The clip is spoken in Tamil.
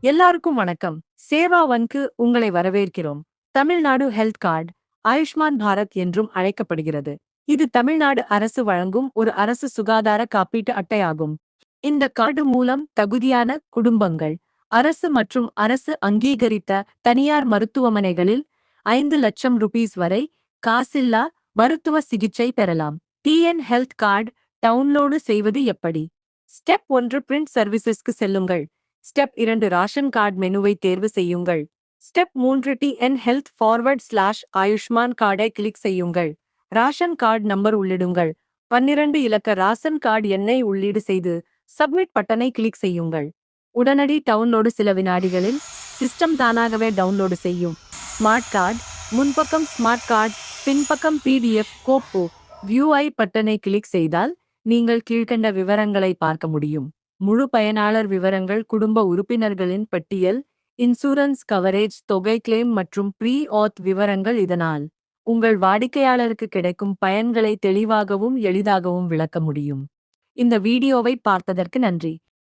எல்லாருக்கும் வணக்கம். சேவா ஒன்க்கு உங்களை வரவேற்கிறோம். தமிழ்நாடு ஹெல்த் கார்டு ஆயுஷ்மான் பாரத் என்றும் அழைக்கப்படுகிறது. இது தமிழ்நாடு அரசு வழங்கும் ஒரு அரசு சுகாதார காப்பீட்டு அட்டையாகும். இந்த கார்டு மூலம் தகுதியான குடும்பங்கள் அரசு மற்றும் அரசு அங்கீகரித்த தனியார் மருத்துவமனைகளில் 5 லட்சம் ரூபீஸ் வரை காசில்லா மருத்துவ சிகிச்சை பெறலாம். டிஎன் ஹெல்த் கார்டு டவுன்லோடு செய்வது எப்படி? ஸ்டெப் 1 பிரிண்ட் சர்வீசஸ்க்கு செல்லுங்கள். ஸ்டெப் 2 ராஷன் கார்டு மெனுவை தேர்வு செய்யுங்கள். Step 3 TN health forward Ayushman கார்டை கிளிக் செய்யுங்கள். Rawson card number உள்ளிடுங்கள். 12 இலக்க ராஷன் கார்டு எண்ணை உள்ளீடு செய்து சப்மிட் பட்டனை கிளிக் செய்யுங்கள். உடனடி டவுன்லோடு சில வினாடிகளில் சிஸ்டம் தானாகவே டவுன்லோடு செய்யும். ஸ்மார்ட் கார்டு முன்பக்கம் ஸ்மார்ட் கார்டு பின்பக்கம் பிடிஎஃப் கோப்பு வியூ ஐ பட்டனை கிளிக் செய்தால் நீங்கள் கீழ்க்கண்ட விவரங்களை பார்க்க முடியும். முழு பயனாளர் விவரங்கள், குடும்ப உறுப்பினர்களின் பட்டியல், இன்சூரன்ஸ் கவரேஜ், தொகை கிளைம் மற்றும் ப்ரீ ஆத் விவரங்கள். இதனால் உங்கள் வாடிக்கையாளருக்கு கிடைக்கும் பயன்களை தெளிவாகவும் எளிதாகவும் விளக்க முடியும். இந்த வீடியோவை பார்த்ததற்கு நன்றி.